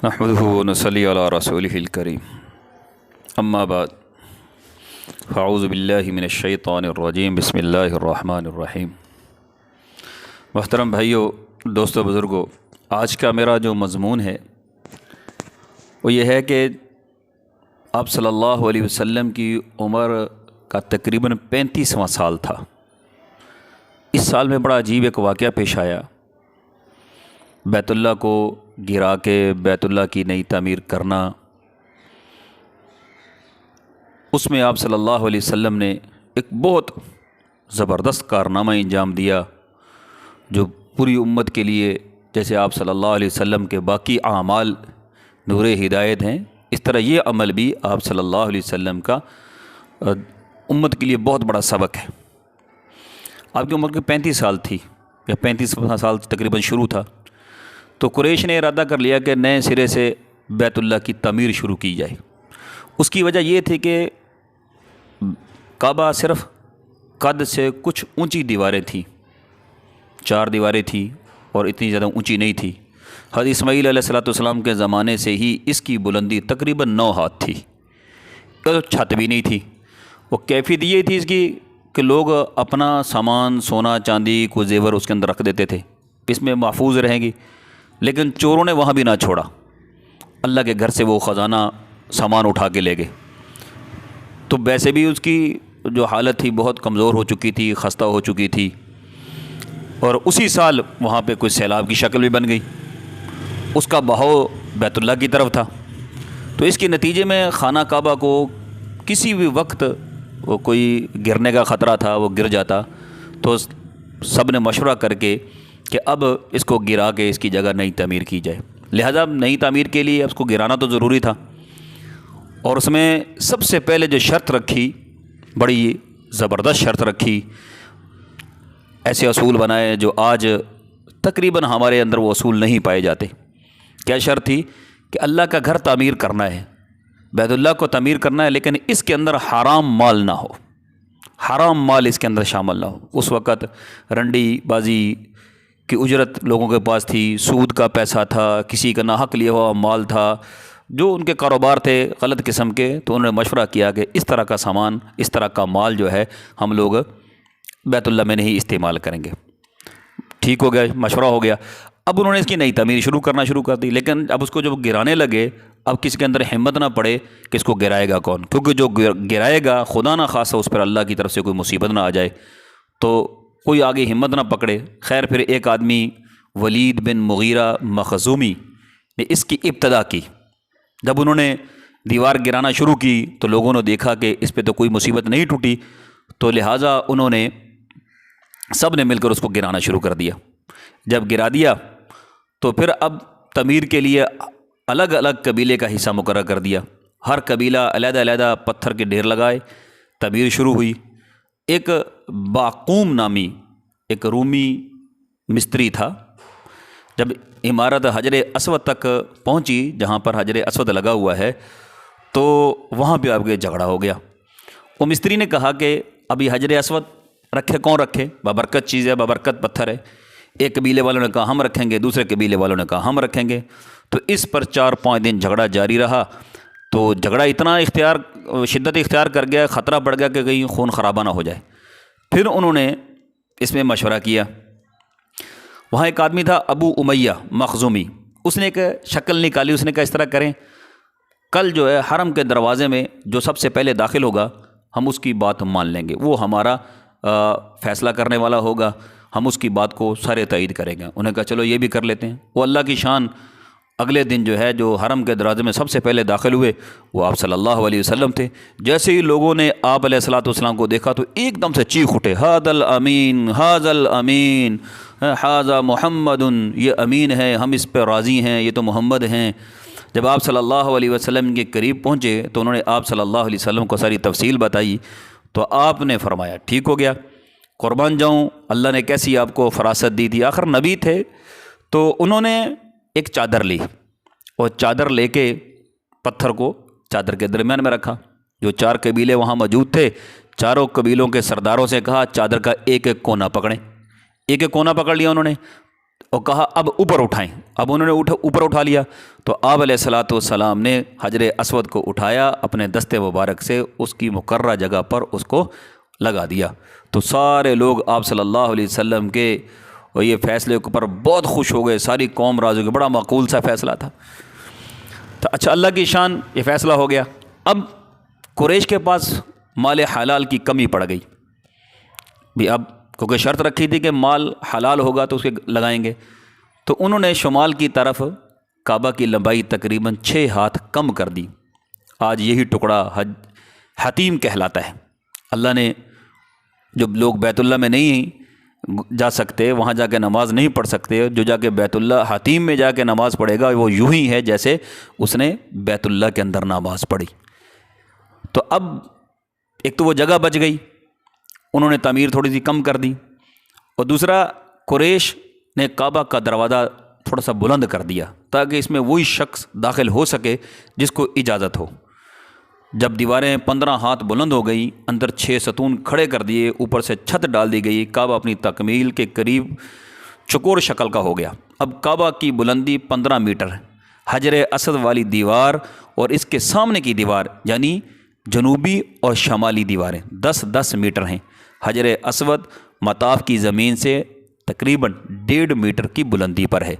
نحمدہ و نصلی علی رسولہ الکریم اما بعد فاعوذ باللہ من الشیطان الرجیم بسم اللہ الرحمن الرحیم۔ محترم بھائیو، دوستو، بزرگو، آج کا میرا جو مضمون ہے وہ یہ ہے کہ آپ صلی اللہ علیہ وسلم کی عمر کا تقریباً 35واں سال تھا۔ اس سال میں بڑا عجیب ایک واقعہ پیش آیا۔ بیت اللہ کو گرا کے بیت اللہ کی نئی تعمیر کرنا، اس میں آپ صلی اللہ علیہ وسلم نے ایک بہت زبردست کارنامہ انجام دیا جو پوری امت کے لیے، جیسے آپ صلی اللہ علیہ وسلم کے باقی اعمال نور ہدایت ہیں، اس طرح یہ عمل بھی آپ صلی اللہ علیہ وسلم کا امت کے لیے بہت بڑا سبق ہے۔ آپ کی عمر کی 35 سال تھی، یا 35واں سال تقریباً شروع تھا، تو قریش نے ارادہ کر لیا کہ نئے سرے سے بیت اللہ کی تعمیر شروع کی جائے۔ اس کی وجہ یہ تھی کہ کعبہ صرف قد سے کچھ اونچی دیواریں تھیں، 4 دیواریں تھیں اور اتنی زیادہ اونچی نہیں تھی۔ حضرت اسماعیل علیہ السلام کے زمانے سے ہی اس کی بلندی تقریباً 9 ہاتھ تھی، اور چھت بھی نہیں تھی۔ وہ کیفیت یہ تھی اس کی کہ لوگ اپنا سامان، سونا چاندی کو زیور اس کے اندر رکھ دیتے تھے، اس میں محفوظ رہیں گی، لیکن چوروں نے وہاں بھی نہ چھوڑا، اللہ کے گھر سے وہ خزانہ سامان اٹھا کے لے گئے۔ تو ویسے بھی اس کی جو حالت تھی بہت کمزور ہو چکی تھی، خستہ ہو چکی تھی، اور اسی سال وہاں پہ کوئی سیلاب کی شکل بھی بن گئی، اس کا بہاؤ بیت اللہ کی طرف تھا۔ تو اس کے نتیجے میں خانہ کعبہ کو کسی بھی وقت وہ کوئی گرنے کا خطرہ تھا، وہ گر جاتا، تو سب نے مشورہ کر کے کہ اب اس کو گرا کے اس کی جگہ نئی تعمیر کی جائے۔ لہذا نئی تعمیر کے لیے اس کو گرانا تو ضروری تھا، اور اس میں سب سے پہلے جو شرط رکھی، بڑی زبردست شرط رکھی، ایسے اصول بنائے جو آج تقریباً ہمارے اندر وہ اصول نہیں پائے جاتے۔ کیا شرط تھی؟ کہ اللہ کا گھر تعمیر کرنا ہے، بیت اللہ کو تعمیر کرنا ہے، لیکن اس کے اندر حرام مال نہ ہو، حرام مال اس کے اندر شامل نہ ہو۔ اس وقت رنڈی بازی کی اجرت لوگوں کے پاس تھی، سود کا پیسہ تھا، کسی کا ناحق لیا ہوا مال تھا، جو ان کے کاروبار تھے غلط قسم کے۔ تو انہوں نے مشورہ کیا کہ اس طرح کا سامان، اس طرح کا مال جو ہے ہم لوگ بیت اللہ میں نہیں استعمال کریں گے۔ ٹھیک ہو گیا، مشورہ ہو گیا۔ اب انہوں نے اس کی نئی تعمیر کرنا شروع کر دی، لیکن اب اس کو جب گرانے لگے، اب کسی کے اندر ہمت نہ پڑے کہ اس کو گرائے گا کون، کیونکہ جو گرائے گا خدا نہ خواستہ اس پر اللہ کی طرف سے کوئی مصیبت نہ آ جائے، تو کوئی آگے ہمت نہ پکڑے۔ خیر، پھر ایک آدمی ولید بن مغیرہ مخزومی نے اس کی ابتدا کی۔ جب انہوں نے دیوار گرانا شروع کی تو لوگوں نے دیکھا کہ اس پہ تو کوئی مصیبت نہیں ٹوٹی، تو لہٰذا انہوں نے سب نے مل کر اس کو گرانا شروع کر دیا۔ جب گرا دیا تو پھر اب تعمیر کے لیے الگ الگ قبیلے کا حصہ مقرر کر دیا، ہر قبیلہ علیحدہ علیحدہ پتھر کے ڈھیر لگائے، تعمیر شروع ہوئی۔ ایک باقوم نامی ایک رومی مستری تھا، جب عمارت حجر اسود تک پہنچی، جہاں پر حجر اسود لگا ہوا ہے، تو وہاں پہ اب جھگڑا ہو گیا۔ وہ مستری نے کہا کہ ابھی حجر اسود رکھے کون رکھے، بابرکت چیز ہے، بابرکت پتھر ہے۔ ایک قبیلے والوں نے کہا ہم رکھیں گے، دوسرے قبیلے والوں نے کہا ہم رکھیں گے۔ تو اس پر 4-5 دن جھگڑا جاری رہا۔ تو جھگڑا اتنا شدت اختیار کر گیا، خطرہ پڑ گیا کہ کہیں خون خرابہ نہ ہو جائے۔ پھر انہوں نے اس میں مشورہ کیا۔ وہاں ایک آدمی تھا ابو امیہ مخزومی، اس نے ایک شکل نکالی، اس نے کہا اس طرح کریں، کل جو ہے حرم کے دروازے میں جو سب سے پہلے داخل ہوگا ہم اس کی بات مان لیں گے، وہ ہمارا فیصلہ کرنے والا ہوگا، ہم اس کی بات کو سارے تائید کریں گے۔ انہوں نے کہا چلو یہ بھی کر لیتے ہیں۔ وہ اللہ کی شان، اگلے دن جو ہے جو حرم کے دروازے میں سب سے پہلے داخل ہوئے وہ آپ صلی اللہ علیہ وسلم تھے۔ جیسے ہی لوگوں نے آپ علیہ السلام کو دیکھا تو ایک دم سے چیخ اٹھے، ھذا الامین، ھذا الامین، ھذا محمد، یہ امین ہے، ہم اس پہ راضی ہیں، یہ تو محمد ہیں۔ جب آپ صلی اللہ علیہ وسلم کے قریب پہنچے تو انہوں نے آپ صلی اللہ علیہ وسلم کو ساری تفصیل بتائی، تو آپ نے فرمایا ٹھیک ہو گیا، قربان جاؤں، اللہ نے کیسی آپ کو فراست دی تھی، آخر نبی تھے۔ تو انہوں نے ایک چادر لی، اور چادر لے کے پتھر کو چادر کے درمیان میں رکھا۔ جو 4 قبیلے وہاں موجود تھے، چاروں قبیلوں کے سرداروں سے کہا چادر کا ایک ایک کونا پکڑیں۔ ایک ایک کونا پکڑ لیا انہوں نے۔ اور کہا اب اوپر اٹھائیں۔ اب انہوں نے اوپر اٹھا لیا تو آپ علیہ الصلوۃ والسلام نے حجر اسود کو اٹھایا، اپنے دست مبارک سے اس کی مقررہ جگہ پر اس کو لگا دیا۔ تو سارے لوگ آپ صلی اللہ علیہ وسلم کے اور یہ فیصلے کے اوپر بہت خوش ہو گئے، ساری قوم راضی ہو گئی، بڑا معقول سا فیصلہ تھا۔ تو اچھا، اللہ کی شان، یہ فیصلہ ہو گیا۔ اب قریش کے پاس مال حلال کی کمی پڑ گئی بھی، اب کیونکہ شرط رکھی تھی کہ مال حلال ہوگا تو اس کے لگائیں گے، تو انہوں نے شمال کی طرف کعبہ کی لمبائی تقریباً 6 ہاتھ کم کر دی۔ آج یہی ٹکڑا حتیم کہلاتا ہے۔ اللہ نے، جو لوگ بیت اللہ میں نہیں جا سکتے، وہاں جا کے نماز نہیں پڑھ سکتے، جو جا کے بیت اللہ حتیم میں جا کے نماز پڑھے گا وہ یوں ہی ہے جیسے اس نے بیت اللہ کے اندر نماز پڑھی۔ تو اب ایک تو وہ جگہ بچ گئی، انہوں نے تعمیر تھوڑی سی کم کر دی، اور دوسرا قریش نے کعبہ کا دروازہ تھوڑا سا بلند کر دیا تاکہ اس میں وہی شخص داخل ہو سکے جس کو اجازت ہو۔ جب دیواریں 15 ہاتھ بلند ہو گئی، اندر 6 ستون کھڑے کر دیے، اوپر سے چھت ڈال دی گئی، کعبہ اپنی تکمیل کے قریب چکور شکل کا ہو گیا۔ اب کعبہ کی بلندی 15 میٹر ہے۔ حجر اسود والی دیوار اور اس کے سامنے کی دیوار یعنی جنوبی اور شمالی دیواریں 10-10 میٹر ہیں۔ حجر اسود مطاف کی زمین سے تقریباً 1.5 میٹر کی بلندی پر ہے۔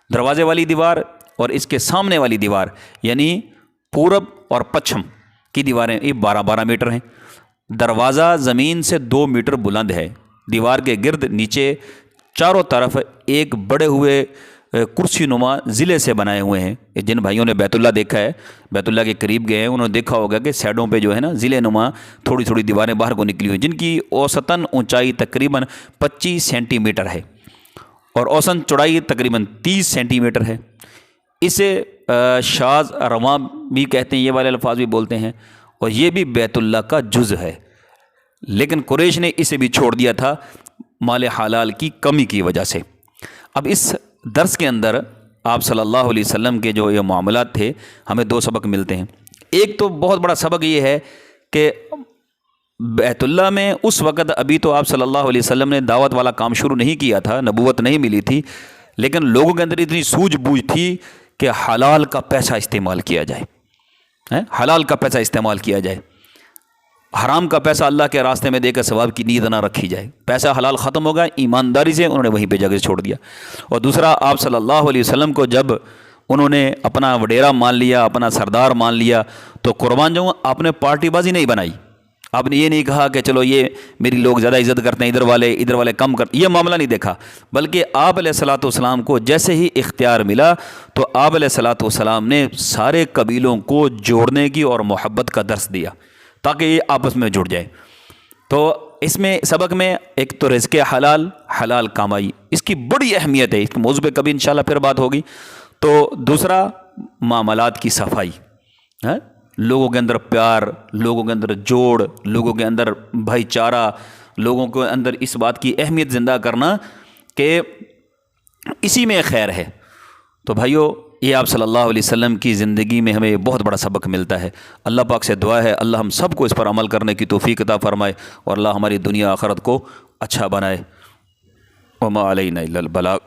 دروازے والی دیوار اور اس کے سامنے والی دیوار یعنی پورب اور پچھم کی دیواریں یہ 12-12 میٹر ہیں۔ دروازہ زمین سے 2 میٹر بلند ہے۔ دیوار کے گرد نیچے چاروں طرف ایک بڑے ہوئے کرسی نما ضلع سے بنائے ہوئے ہیں۔ جن بھائیوں نے بیت اللہ دیکھا ہے، بیت اللہ کے قریب گئے ہیں، انہوں نے دیکھا ہوگا کہ سائڈوں پہ جو ہے نا ضلع نما تھوڑی تھوڑی دیواریں باہر کو نکلی ہوئی، جن کی اوسطاً اونچائی تقریباً 25 سینٹی میٹر ہے اور اوسطاً چوڑائی تقریباً 30 سینٹی میٹر ہے۔ اسے شاذ رواں بھی کہتے ہیں، یہ والے الفاظ بھی بولتے ہیں، اور یہ بھی بیت اللہ کا جز ہے، لیکن قریش نے اسے بھی چھوڑ دیا تھا مال حلال کی کمی کی وجہ سے۔ اب اس درس کے اندر آپ صلی اللہ علیہ وسلم کے جو یہ معاملات تھے، ہمیں 2 سبق ملتے ہیں۔ ایک تو بہت بڑا سبق یہ ہے کہ بیت اللہ میں اس وقت ابھی تو آپ صلی اللہ علیہ وسلم نے دعوت والا کام شروع نہیں کیا تھا، نبوت نہیں ملی تھی، لیکن لوگوں کے اندر اتنی سوجھ بوجھ تھی کہ حلال کا پیسہ استعمال کیا جائے، حلال کا پیسہ استعمال کیا جائے، حرام کا پیسہ اللہ کے راستے میں دے کر ثواب کی نیت نہ رکھی جائے۔ پیسہ حلال ختم ہوگا، ایمانداری سے انہوں نے وہیں پہ جگہ چھوڑ دیا۔ اور دوسرا، آپ صلی اللہ علیہ وسلم کو جب انہوں نے اپنا وڈیرا مان لیا، اپنا سردار مان لیا، تو قربان جاؤں آپ نے پارٹی بازی نہیں بنائی۔ آپ نے یہ نہیں کہا کہ چلو یہ میری لوگ زیادہ عزت کرتے ہیں، ادھر والے کم کرتے، یہ معاملہ نہیں دیکھا، بلکہ آپ علیہ الصلوۃ والسلام کو جیسے ہی اختیار ملا تو آپ علیہ الصلوۃ والسلام نے سارے قبیلوں کو جوڑنے کی اور محبت کا درس دیا تاکہ یہ آپس میں جڑ جائے۔ تو اس میں سبق میں ایک تو رزق حلال کمائی، اس کی بڑی اہمیت ہے، اس موضوع پہ کبھی انشاءاللہ پھر بات ہوگی۔ تو دوسرا، معاملات کی صفائی، لوگوں کے اندر پیار، لوگوں کے اندر جوڑ، لوگوں کے اندر بھائی چارہ، لوگوں کے اندر اس بات کی اہمیت زندہ کرنا کہ اسی میں خیر ہے۔ تو بھائیو، یہ آپ صلی اللہ علیہ وسلم کی زندگی میں ہمیں بہت بڑا سبق ملتا ہے۔ اللہ پاک سے دعا ہے اللہ ہم سب کو اس پر عمل کرنے کی توفیق عطا فرمائے، اور اللہ ہماری دنیا آخرت کو اچھا بنائے۔ وما علینا الا البلاغ۔